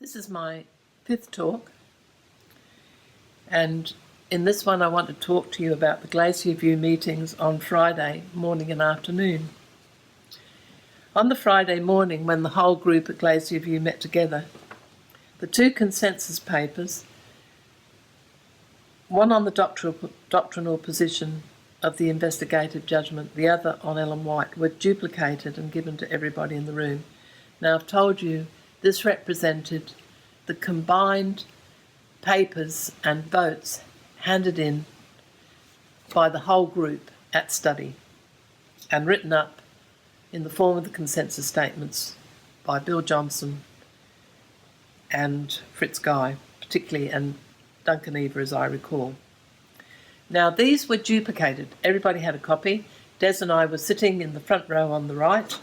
This is my 5th talk, and in this one I want to talk to you about the Glacier View meetings on Friday morning and afternoon. On the Friday morning, when the whole group at Glacier View met together, the two consensus papers, one on the doctrinal position of the investigative judgment, the other on Ellen White, were duplicated and given to everybody in the room. Now, I've told you this represented the combined papers and votes handed in by the whole group at study and written up in the form of the consensus statements by Bill Johnson and Fritz Guy, particularly, and Duncan Eva, as I recall. Now, these were duplicated. Everybody had a copy. Des and I were sitting in the front row on the right,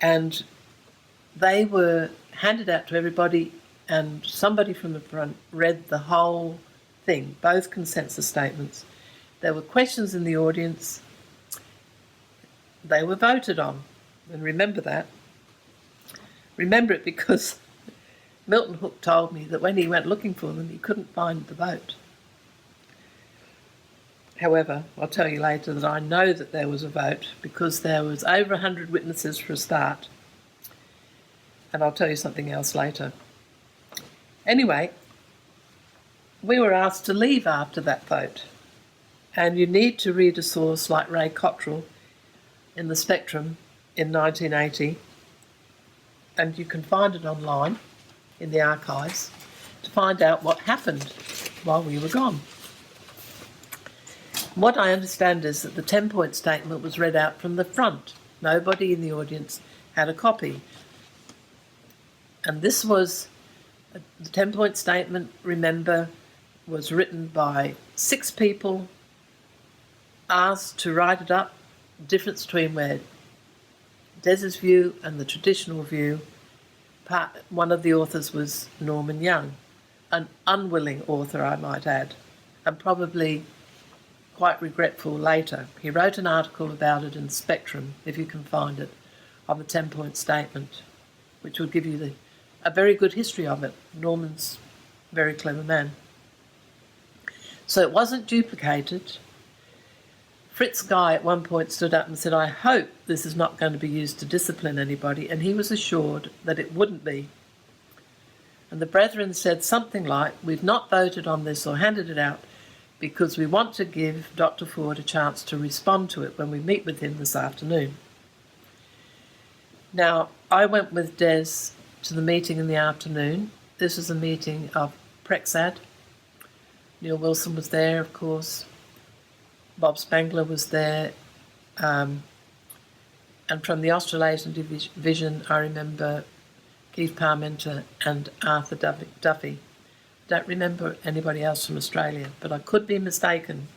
and they were handed out to everybody, and somebody from the front read the whole thing, both consensus statements. There were questions in the audience. They were voted on, and remember that. Remember it because Milton Hook told me that when he went looking for them, he couldn't find the vote. However, I'll tell you later that I know that there was a vote because there was over 100 witnesses for a start, and I'll tell you something else later. Anyway, we were asked to leave after that vote, and you need to read a source like Ray Cottrell in the Spectrum in 1980, and you can find it online in the archives to find out what happened while we were gone. What I understand is that the 10-point statement was read out from the front. Nobody in the audience had a copy. And this was, the 10-point statement, remember, was written by 6 people, asked to write it up, the difference between where Des's view and the traditional view. One of the authors was Norman Young, an unwilling author, I might add, and probably quite regretful later. He wrote an article about it in Spectrum, if you can find it, on the 10-point statement, which will give you a very good history of it. Norman's a very clever man. So it wasn't duplicated. Fritz Guy at one point stood up and said, "I hope this is not going to be used to discipline anybody," and he was assured that it wouldn't be. And the brethren said something like, "We've not voted on this or handed it out because we want to give Dr. Ford a chance to respond to it when we meet with him this afternoon." Now, I went with Des to the meeting in the afternoon. This was a meeting of Prexad. Neil Wilson was there, of course. Bob Spangler was there. And from the Australasian division, I remember Keith Parmenter and Arthur Duffy. Don't remember anybody else from Australia, but I could be mistaken.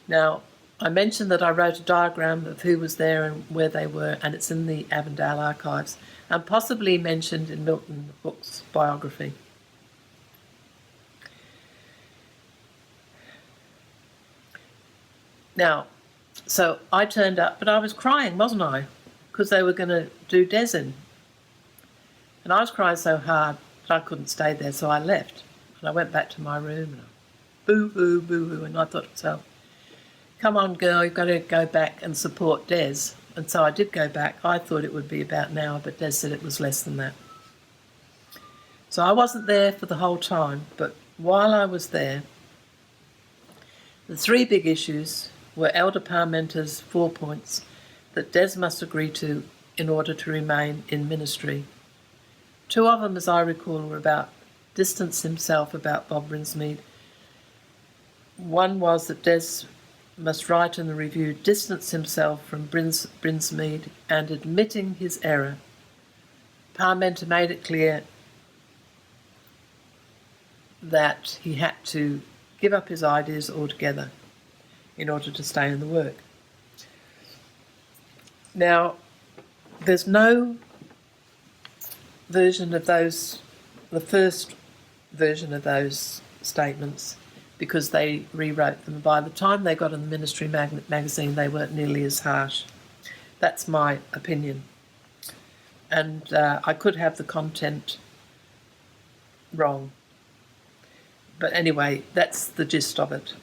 Now, I mentioned that I wrote a diagram of who was there and where they were, and it's in the Avondale archives, and possibly mentioned in Milton Hook's biography. Now, so I turned up, but I was crying, wasn't I? Because they were going to do Des in. And I was crying so hard that I couldn't stay there, so I left. And I went back to my room, and boo-hoo, boo-hoo, and I thought to myself, come on, girl, you've got to go back and support Des. And so I did go back. I thought it would be about an hour, but Des said it was less than that. So I wasn't there for the whole time, but while I was there, the 3 big issues were Elder Parmenter's 4 points that Des must agree to in order to remain in ministry. 2 of them, as I recall, were about distance himself about Bob Brinsmead. One was that Des must write in the review, distance himself from Brinsmead and admitting his error. Parmenter made it clear that he had to give up his ideas altogether in order to stay in the work. Now, there's no version of those, the first version of those statements, because they rewrote them. By the time they got in the Ministry magazine, they weren't nearly as harsh. That's my opinion. And I could have the content wrong. But anyway, that's the gist of it.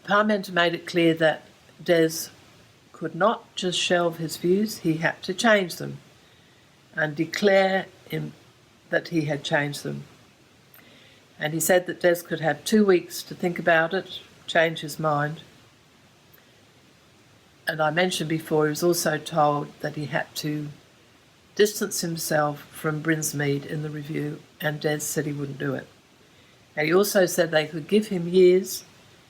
Parmenter made it clear that Des could not just shelve his views, he had to change them and declare that he had changed them. And he said that Des could have 2 weeks to think about it, change his mind. And I mentioned before, he was also told that he had to distance himself from Brinsmead in the review, and Des said he wouldn't do it. And he also said they could give him years.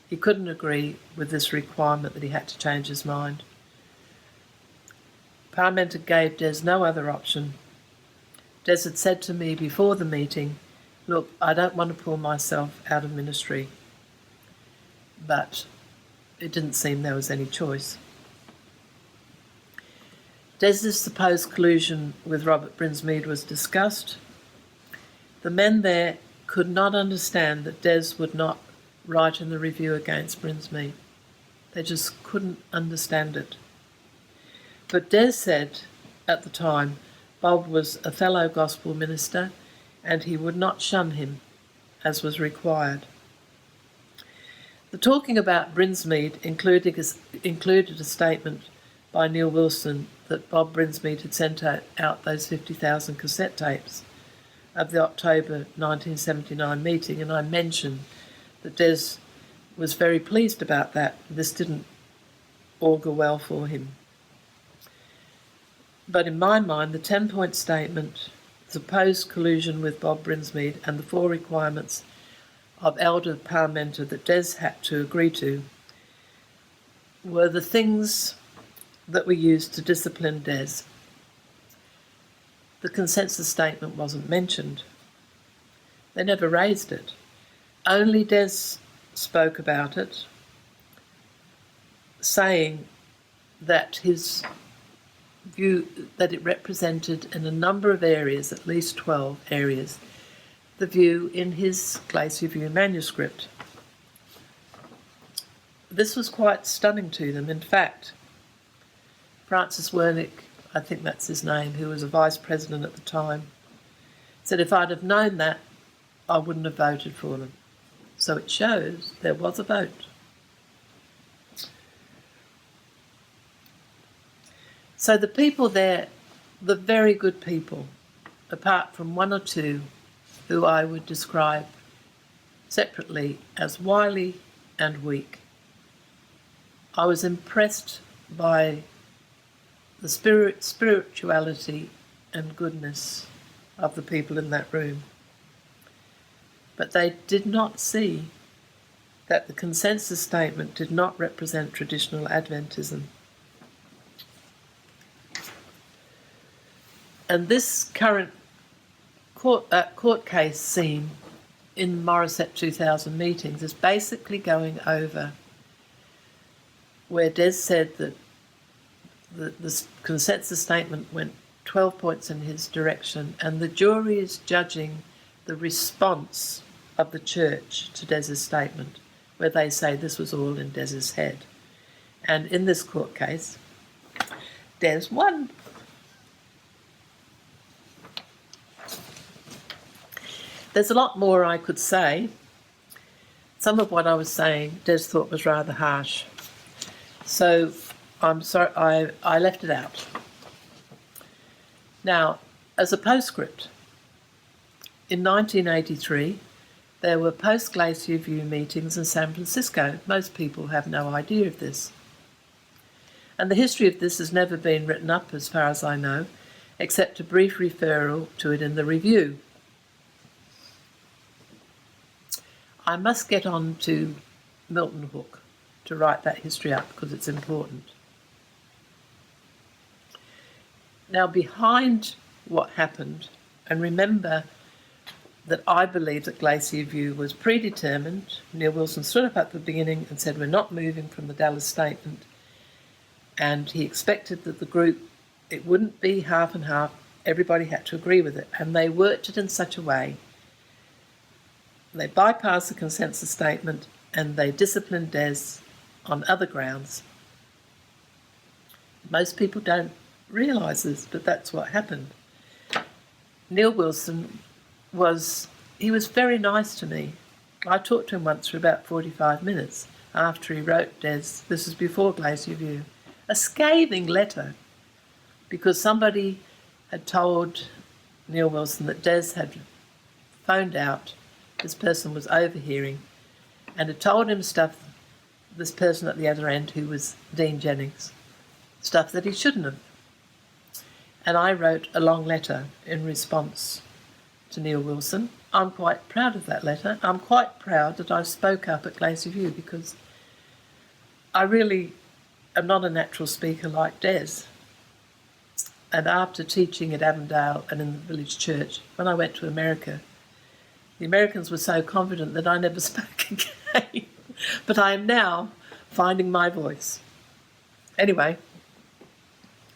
He couldn't agree with this requirement that he had to change his mind. Parmenter gave Des no other option. Des had said to me before the meeting, "Look, I don't want to pull myself out of ministry." But it didn't seem there was any choice. Des's supposed collusion with Robert Brinsmead was discussed. The men there could not understand that Des would not write in the review against Brinsmead. They just couldn't understand it. But Des said at the time Bob was a fellow gospel minister and he would not shun him, as was required. The talking about Brinsmead included a statement by Neil Wilson that Bob Brinsmead had sent out those 50,000 cassette tapes of the October 1979 meeting, and I mentioned that Des was very pleased about that. This didn't augur well for him. But in my mind, the 10-point statement, supposed collusion with Bob Brinsmead, and the 4 requirements of elder Parmenter that Des had to agree to were the things that were used to discipline Des. The consensus statement wasn't mentioned. They never raised it. Only Des spoke about it, saying that his view, that it represented in a number of areas, at least 12 areas, the view in his Glacier View manuscript. This was quite stunning to them. In fact, Francis Wernick, I think that's his name, who was a vice president at the time, said if I'd have known that, I wouldn't have voted for them. So it shows there was a vote. So the people there, the very good people, apart from 1 or 2 who I would describe separately as wily and weak, I was impressed by the spirituality and goodness of the people in that room. But they did not see that the consensus statement did not represent traditional Adventism. And this current court case scene in Morisset 2000 meetings is basically going over where Des said that the consensus statement went 12 points in his direction, and the jury is judging the response of the church to Des's statement, where they say this was all in Des's head. And in this court case, Des won. There's a lot more I could say. Some of what I was saying, Des thought was rather harsh. So I'm sorry, I left it out. Now, as a postscript, in 1983, there were post-Glacier View meetings in San Francisco. Most people have no idea of this. And the history of this has never been written up, as far as I know, except a brief referral to it in the review. I must get on to Milton Hook to write that history up because it's important. Now, behind what happened, and remember that I believe that Glacier View was predetermined. Neil Wilson stood up at the beginning and said, we're not moving from the Dallas statement. And he expected that the group, it wouldn't be half and half, everybody had to agree with it. And they worked it in such a way. They bypassed the consensus statement and they disciplined Des on other grounds. Most people don't realise this, but that's what happened. Neil Wilson he was very nice to me. I talked to him once for about 45 minutes after he wrote Des, this is before Glacier View, a scathing letter because somebody had told Neil Wilson that Des had phoned out, this person was overhearing, and had told him stuff, this person at the other end who was Dean Jennings, stuff that he shouldn't have. And I wrote a long letter in response to Neil Wilson. I'm quite proud of that letter. I'm quite proud that I spoke up at Glacier View because I really am not a natural speaker like Des. And after teaching at Avondale and in the village church, when I went to America, the Americans were so confident that I never spoke again. But I am now finding my voice. Anyway,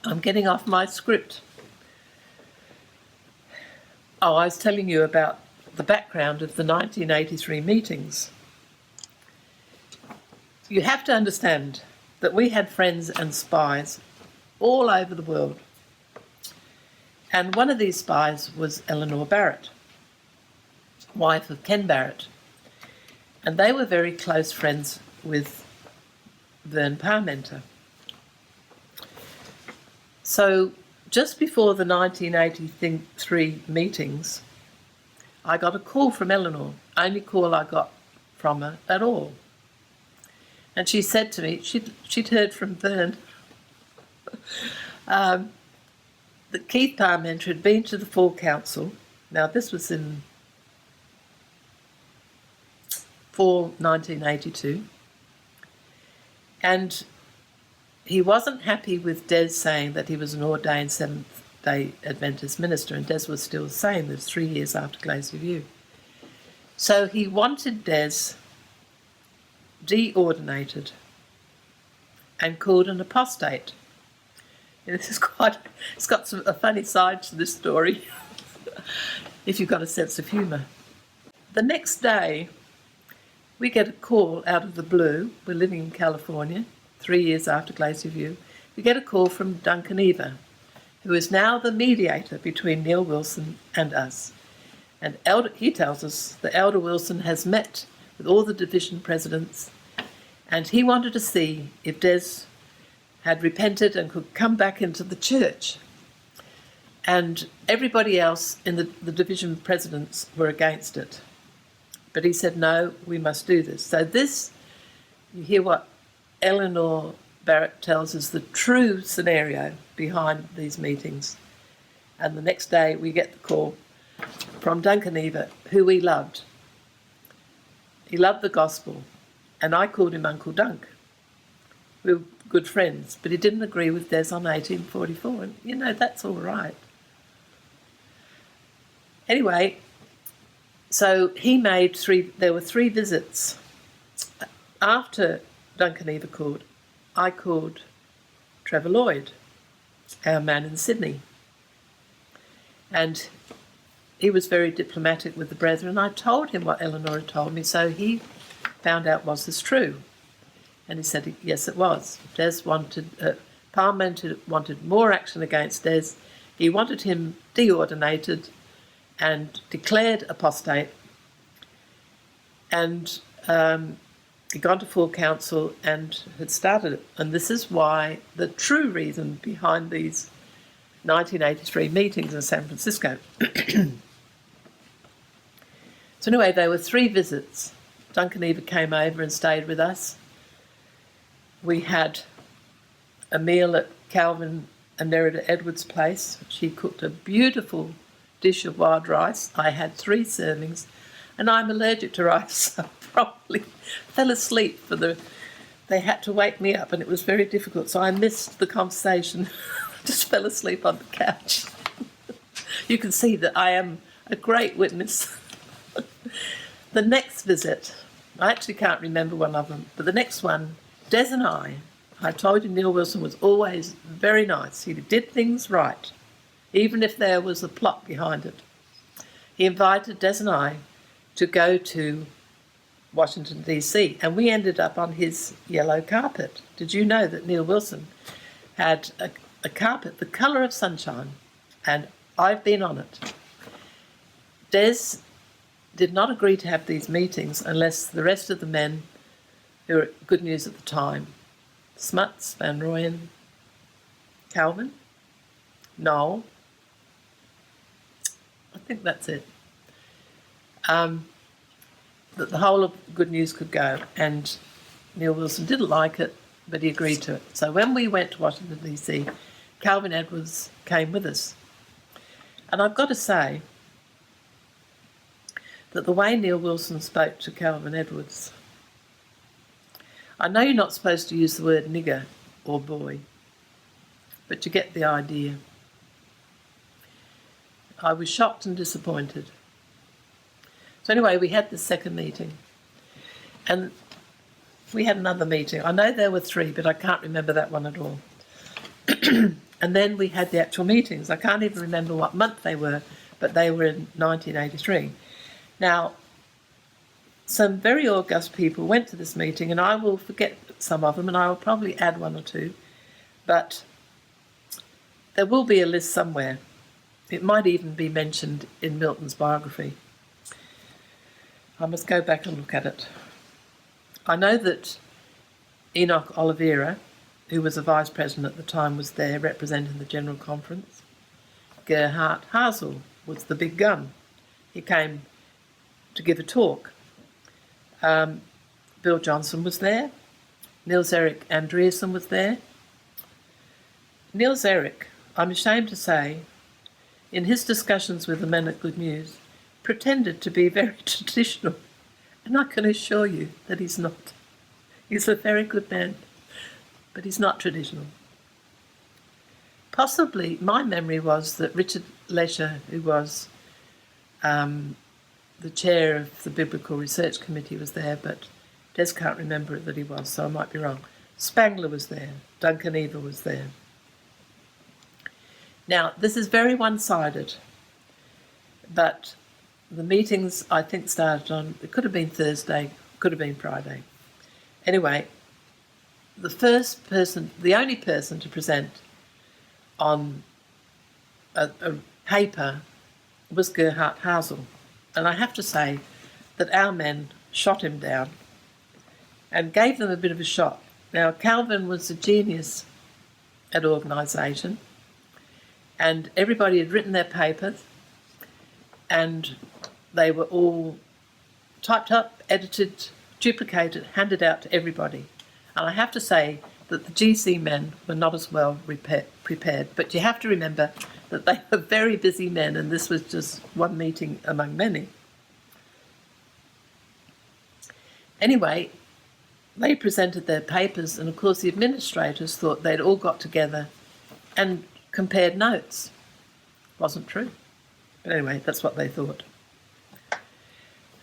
I'm getting off my script. Oh, I was telling you about the background of the 1983 meetings. You have to understand that we had friends and spies all over the world. And one of these spies was Eleanor Barrett, wife of Ken Barrett. And they were very close friends with Vern Parmenter. So just before the 1983 meetings, I got a call from Eleanor, only call I got from her at all. And she said to me, she'd heard from Vern that Keith Parmenter had been to the full council. Now this was in 1982. And he wasn't happy with Des saying that he was an ordained Seventh-day Adventist minister, and Des was still saying this 3 years after Glacier View. So he wanted Des deordinated and called an apostate. And this is it's got a funny side to this story, if you've got a sense of humour. The next day, we get a call out of the blue. We're living in California, 3 years after Glacier View. We get a call from Duncan Eva, who is now the mediator between Neil Wilson and us. And he tells us that Elder Wilson has met with all the division presidents, and he wanted to see if Des had repented and could come back into the church. And everybody else in the division presidents were against it. But he said, no, we must do this. So this, you hear what Eleanor Barrett tells us the true scenario behind these meetings. And the next day we get the call from Duncan Eva, who we loved. He loved the gospel, and I called him Uncle Dunk. We were good friends, but he didn't agree with Des on 1844, and you know, that's all right. Anyway, so he made there were 3 visits. After Duncan Eva called, I called Trevor Lloyd, our man in Sydney. And he was very diplomatic with the brethren. I told him what Eleanor had told me, so he found out was this true. And he said, yes, it was. Parmenter wanted more action against Des. He wanted him deordinated and declared apostate. And he'd gone to full council and had started it. And this is why the true reason behind these 1983 meetings in San Francisco. So anyway, there were 3 visits. Duncan Eva came over and stayed with us. We had a meal at Calvin and Nerida Edwards' place. She cooked a beautiful dish of wild rice. I had 3 servings, and I'm allergic to rice, so I probably fell asleep they had to wake me up, and it was very difficult, so I missed the conversation. Just fell asleep on the couch. You can see that I am a great witness. The next visit, I actually can't remember one of them, but the next one, Des and I told you Neil Wilson was always very nice. He did things right, even if there was a plot behind it. He invited Des and I to go to Washington, D.C., and we ended up on his yellow carpet. Did you know that Neil Wilson had a carpet the colour of sunshine, and I've been on it. Des did not agree to have these meetings unless the rest of the men who were Good News at the time, Smuts, Van Rooyen, Calvin, Noel, I think that's it, that the whole of Good News could go. And Neil Wilson didn't like it, but he agreed to it. So when we went to Washington, D.C., Calvin Edwards came with us. And I've got to say that the way Neil Wilson spoke to Calvin Edwards, I know you're not supposed to use the word nigger or boy, but you get the idea. I was shocked and disappointed. So anyway, we had the second meeting, and we had another meeting. I know there were 3, but I can't remember that one at all. And then we had the actual meetings. I can't even remember what month they were, but they were in 1983. Now, some very august people went to this meeting, and I will forget some of them, and I will probably add 1 or 2, but there will be a list somewhere. It might even be mentioned in Milton's biography. I must go back and look at it. I know that Enoch Oliveira, who was a vice president at the time, was there representing the General Conference. Gerhard Hasel was the big gun. He came to give a talk. Bill Johnson was there. Niels Erik Andreasen was there. Niels Erik, I'm ashamed to say, in his discussions with the men at Good News, pretended to be very traditional, and I can assure you that he's not. He's a very good man, but he's not traditional. Possibly, my memory was that Richard Lesher, who was the chair of the Biblical Research Committee, was there, but Des can't remember that he was, so I might be wrong. Spangler was there. Duncan Eva was there. Now, this is very one-sided, but the meetings, I think, started on, it could have been Thursday, could have been Friday. Anyway, the only person to present on a paper was Gerhard Hasel. And I have to say that our men shot him down and gave them a bit of a shock. Now, Calvin was a genius at organisation, and everybody had written their papers, and they were all typed up, edited, duplicated, handed out to everybody. And I have to say that the GC men were not as well prepared, but you have to remember that they were very busy men, and this was just one meeting among many. Anyway, they presented their papers, and of course the administrators thought they'd all got together and compared notes. Wasn't true. But anyway, that's what they thought.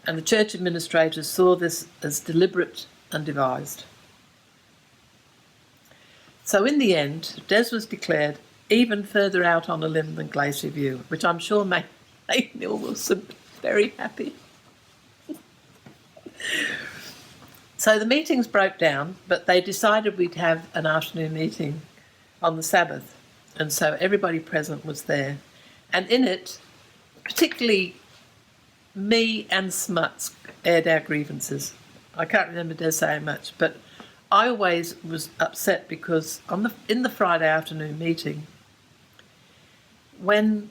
And the church administrators saw this as deliberate and devised. So in the end, Des was declared even further out on a limb than Glacier View, which I'm sure made Neil Wilson very happy. So the meetings broke down, but they decided we'd have an afternoon meeting on the Sabbath. And so everybody present was there. And in it, particularly me and Smuts aired our grievances. I can't remember Des saying much, but I always was upset because in the Friday afternoon meeting, when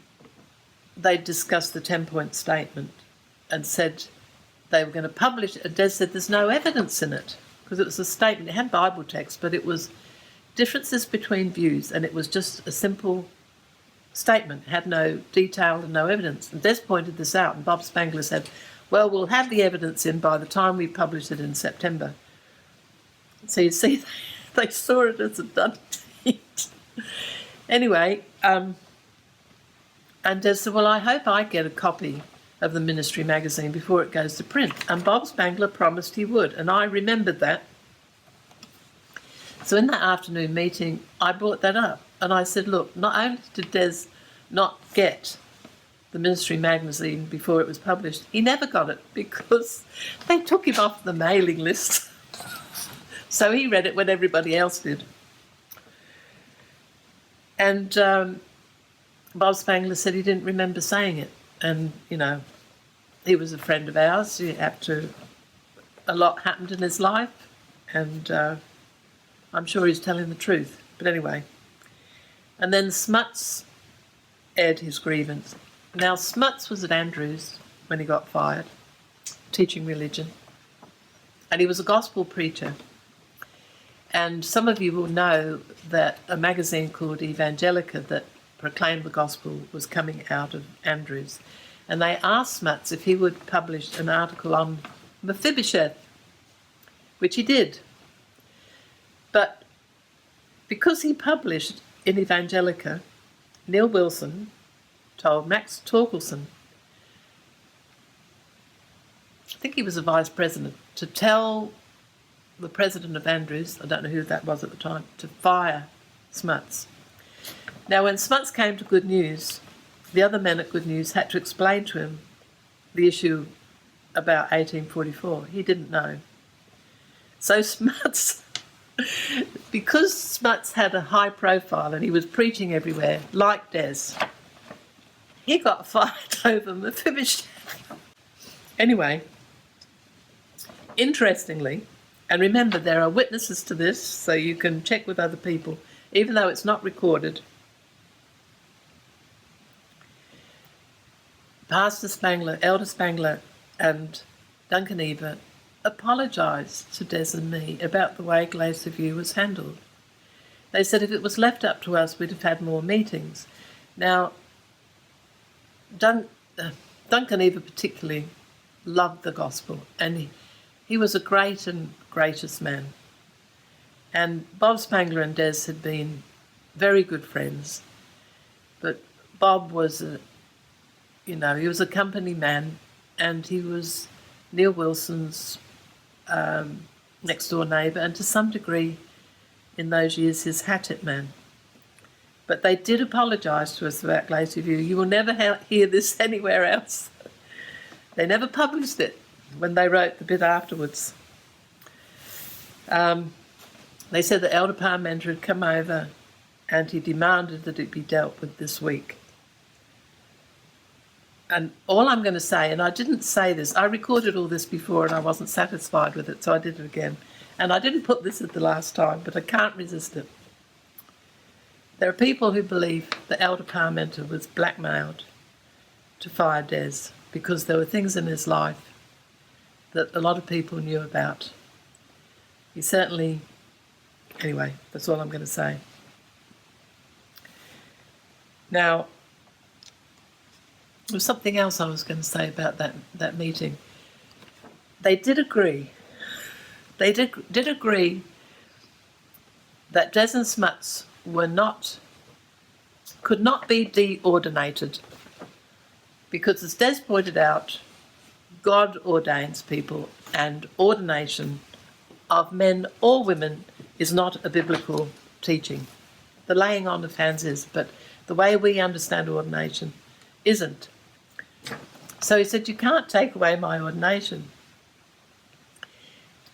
they discussed the 10-point statement and said they were going to publish it, and Des said there's no evidence in it because it was a statement. It had Bible text, but it was differences between views, and it was just a simple statement. It had no detail and no evidence. And Des pointed this out, and Bob Spangler said, well, we'll have the evidence in by the time we publish it in September. So you see, they saw it as a done deed. Anyway, and Des said, well, I hope I get a copy of the ministry magazine before it goes to print. And Bob Spangler promised he would, and I remembered that. So in that afternoon meeting, I brought that up, and I said, look, not only did Des not get the ministry magazine before it was published, he never got it because they took him off the mailing list. So he read it when everybody else did. And Bob Spangler said he didn't remember saying it. And, you know, he was a friend of ours. A lot happened in his life, and I'm sure he's telling the truth. But anyway, and then Smuts aired his grievance. Now, Smuts was at Andrews when he got fired, teaching religion, and he was a gospel preacher. And some of you will know that a magazine called Evangelica that proclaimed the gospel was coming out of Andrews. And they asked Smuts if he would publish an article on Mephibosheth, which he did. But because he published in Evangelica, Neil Wilson told Max Torkelson, I think he was a vice president, to tell the president of Andrews, I don't know who that was at the time, to fire Smuts. Now, when Smuts came to Good News, the other men at Good News had to explain to him the issue about 1844. He didn't know. So Smuts, because Smuts had a high profile and he was preaching everywhere, like Des, he got fired over Mephibosheth. Anyway, interestingly, and remember there are witnesses to this, so you can check with other people, even though it's not recorded. Pastor Spangler, Elder Spangler and Duncan Eva apologised to Des and me about the way Glacier View was handled. They said if it was left up to us, we'd have had more meetings. Now, Duncan Eva particularly loved the gospel, and he was a great and gracious man. And Bob Spangler and Des had been very good friends, but Bob was he was a company man, and he was Neil Wilson's next door neighbour, and to some degree in those years his hatchet man. But they did apologise to us about Glacier View. You will never hear this anywhere else. They never published it when they wrote the bit afterwards. They said the elder parliamenter had come over and he demanded that it be dealt with this week. And all I'm going to say, and I didn't say this, I recorded all this before and I wasn't satisfied with it, so I did it again. And I didn't put this at the last time, but I can't resist it. There are people who believe the elder parliamenter was blackmailed to fire Des because there were things in his life that a lot of people knew about. He certainly, anyway, that's all I'm going to say. Now, there was something else I was going to say about that meeting. They did agree. They did agree that Des and Smuts could not be deordinated, because, as Des pointed out, God ordains people, and ordination of men or women is not a biblical teaching. The laying on of hands is, but the way we understand ordination isn't. So he said, you can't take away my ordination.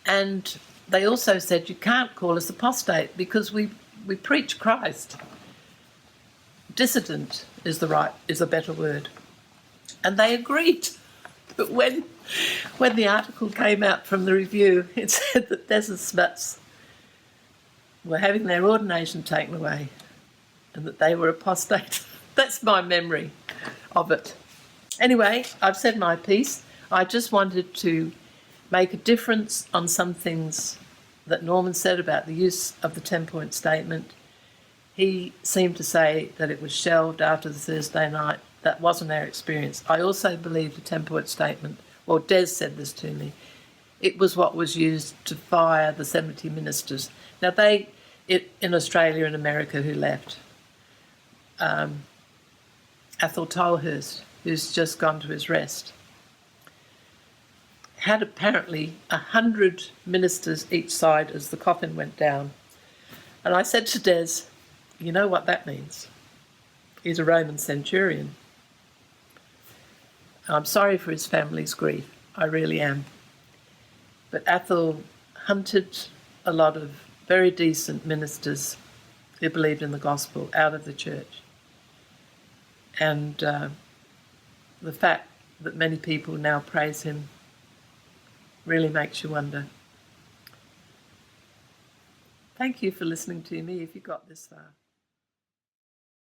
And they also said, you can't call us apostate because we preach Christ. Dissident is a better word. And they agreed. But when the article came out from the review, it said that Des and Smuts were having their ordination taken away and that they were apostate. That's my memory of it. Anyway, I've said my piece. I just wanted to make a difference on some things that Norman said about the use of the 10-point statement. He seemed to say that it was shelved after the Thursday night. That wasn't our experience. I also believe the 10-point statement, well, Des said this to me, it was what was used to fire the 70 ministers. Now, in Australia and America who left, Athol Tolhurst, who's just gone to his rest, had apparently 100 ministers each side as the coffin went down. And I said to Des, you know what that means? He's a Roman centurion. I'm sorry for his family's grief. I really am. But Athol hunted a lot of very decent ministers who believed in the gospel out of the church. And the fact that many people now praise him really makes you wonder. Thank you for listening to me if you got this far.